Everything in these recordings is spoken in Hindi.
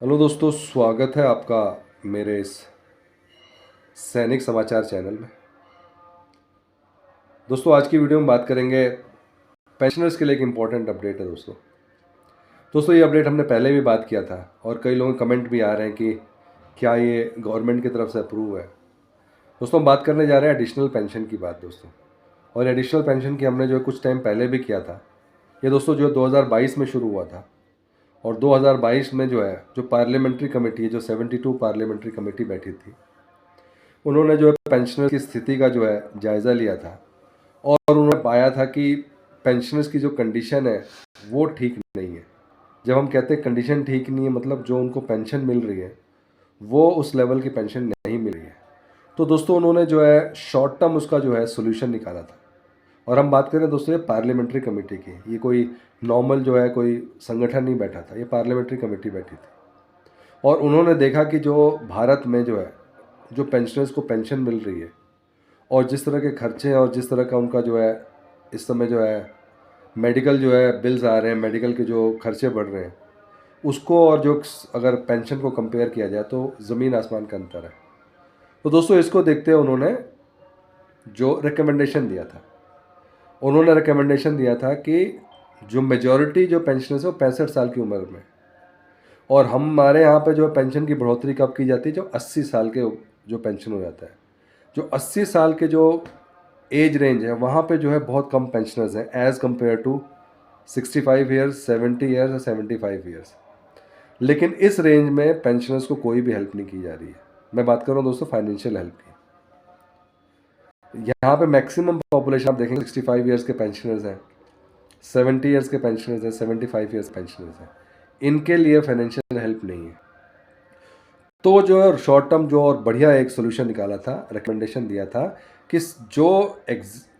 हेलो दोस्तों, स्वागत है आपका मेरे इस सैनिक समाचार चैनल में। दोस्तों, आज की वीडियो में बात करेंगे पेंशनर्स के लिए एक इम्पॉर्टेंट अपडेट है। दोस्तों ये अपडेट हमने पहले भी बात किया था और कई लोगों के कमेंट भी आ रहे हैं कि क्या ये गवर्नमेंट की तरफ से अप्रूव है। दोस्तों हम बात करने जा रहे हैं एडिशनल पेंशन की बात दोस्तों। और एडिशनल पेंशन की हमने जो कुछ टाइम पहले भी किया था, ये दोस्तों जो 2022 में शुरू हुआ था। और 2022 में जो पार्लियामेंट्री कमेटी है, जो 72 पार्लियामेंट्री कमेटी बैठी थी, उन्होंने जो है पेंशनर की स्थिति का जायज़ा लिया था। और उन्होंने पाया था कि पेंशनर्स की जो कंडीशन है वो ठीक नहीं है। जब हम कहते हैं कंडीशन ठीक नहीं है, मतलब जो उनको पेंशन मिल रही है वो उस लेवल की पेंशन नहीं मिल रही है। तो दोस्तों उन्होंने शॉर्ट टर्म उसका सोल्यूशन निकाला था। और हम बात करें दोस्तों ये पार्लियामेंट्री कमेटी की, ये कोई नॉर्मल कोई संगठन नहीं बैठा था, ये पार्लियामेंट्री कमेटी बैठी थी। और उन्होंने देखा कि जो भारत में जो पेंशनर्स को पेंशन मिल रही है और जिस तरह के खर्चे और जिस तरह का उनका इस समय मेडिकल बिल्स आ रहे हैं, मेडिकल के जो खर्चे बढ़ रहे हैं, उसको और जो अगर पेंशन को कंपेयर किया जाए तो ज़मीन आसमान का अंतर है। तो दोस्तों इसको देखते हुए उन्होंने जो रिकमेंडेशन दिया था, उन्होंने रिकमेंडेशन दिया था कि जो मेजॉरिटी जो पेंशनर्स है वो 65 साल की उम्र में, और हमारे यहाँ पे जो पेंशन की बढ़ोतरी कब की जाती है, जो 80 साल के जो पेंशन हो जाता है। जो 80 साल के जो एज रेंज है वहाँ पे बहुत कम पेंशनर्स हैं as compare to 65 years, 70 years और 75 ईयर्स। लेकिन इस रेंज में पेंशनर्स को कोई भी हेल्प नहीं की जा रही है। मैं बात कर रहा हूँ दोस्तों फाइनेंशियल हेल्प की। यहाँ पे मैक्सिमम पॉपुलेशन आप देखेंगे 65 ईयर्स के पेंशनर्स हैं, 70 ईयर्स के पेंशनर्स हैं, 75 ईयर्स पेंशनर्स हैं। इनके लिए फाइनेंशियल हेल्प नहीं है। तो शॉर्ट टर्म और बढ़िया एक सोल्यूशन निकाला था, रिकमेंडेशन दिया था कि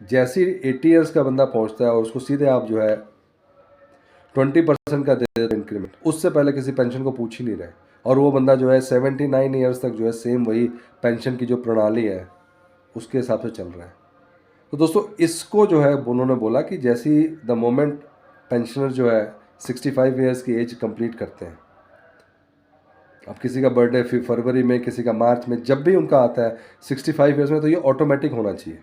जैसी 80 ईयर्स का बंदा पहुंचता है और उसको सीधे आप 20% का दे देते इंक्रीमेंट, उससे पहले किसी पेंशन को पूछ ही नहीं रहे। और वो बंदा 79 ईयर्स तक सेम वही पेंशन की जो प्रणाली है उसके हिसाब से चल रहा है। तो दोस्तों इसको उन्होंने बोला कि जैसी द मोमेंट पेंशनर 65 ईयर्स की एज कंप्लीट करते हैं, अब किसी का बर्थडे फरवरी में, किसी का मार्च में, जब भी उनका आता है 65 ईयर्स में, तो ये ऑटोमेटिक होना चाहिए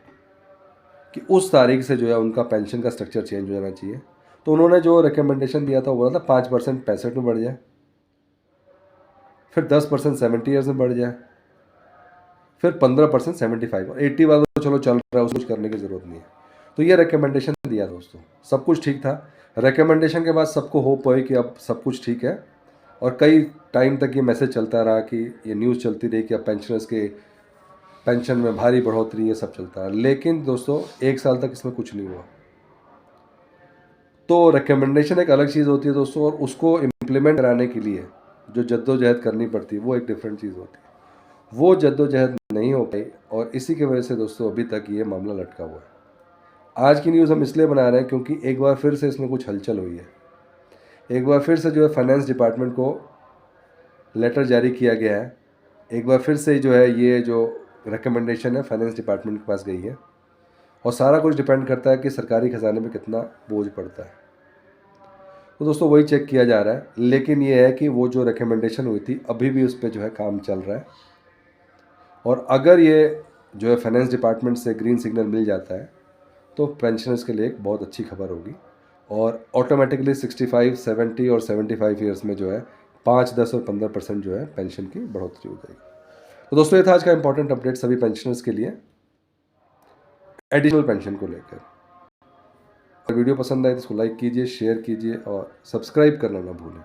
कि उस तारीख से उनका पेंशन का स्ट्रक्चर चेंज हो जाना चाहिए। तो उन्होंने जो रिकमेंडेशन दिया था वो बोला था 5% 65 में बढ़ जाए, फिर 10% 70 ईयर्स में बढ़ जाए, फिर 15% 75, और 80 वाला तो चलो चल रहा है, उसको कुछ करने की ज़रूरत नहीं है। तो ये रिकमेंडेशन दिया दोस्तों, सब कुछ ठीक था। रिकमेंडेशन के बाद सबको होप हुई कि अब सब कुछ ठीक है। और कई टाइम तक ये मैसेज चलता रहा, कि ये न्यूज़ चलती रही कि अब पेंशनर्स के पेंशन में भारी बढ़ोतरी, ये सब चलता रहा। लेकिन दोस्तों 1 साल तक इसमें कुछ नहीं हुआ। तो रिकमेंडेशन एक अलग चीज़ होती है दोस्तों, और उसको इम्प्लीमेंट कराने के लिए जो जद्दोजहद करनी पड़ती है वो एक डिफरेंट चीज़ होती है। वो जद्दोजहद नहीं हो पाई, और इसी की वजह से दोस्तों अभी तक ये मामला लटका हुआ है। आज की न्यूज़ हम इसलिए बना रहे हैं क्योंकि एक बार फिर से इसमें कुछ हलचल हुई है। एक बार फिर से फाइनेंस डिपार्टमेंट को लेटर जारी किया गया है। एक बार फिर से ये जो रिकमेंडेशन है फाइनेंस डिपार्टमेंट के पास गई है। और सारा कुछ डिपेंड करता है कि सरकारी खजाने में कितना बोझ पड़ता है। तो दोस्तों वही चेक किया जा रहा है। लेकिन ये है कि वो जो रिकमेंडेशन हुई थी अभी भी उस पर काम चल रहा है। और अगर ये फाइनेंस डिपार्टमेंट से ग्रीन सिग्नल मिल जाता है तो पेंशनर्स के लिए एक बहुत अच्छी खबर होगी। और ऑटोमेटिकली 65, 70 और 75 ईयर्स में 5, 10 और 15% पेंशन की बढ़ोतरी हो जाएगी। तो दोस्तों ये था आज का इंपॉर्टेंट अपडेट सभी पेंशनर्स के लिए एडिशनल पेंशन को लेकर। अगर वीडियो पसंद आए तो इसको लाइक कीजिए, शेयर कीजिए और सब्सक्राइब करना ना भूलें।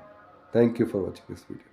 Thank you for watching this video.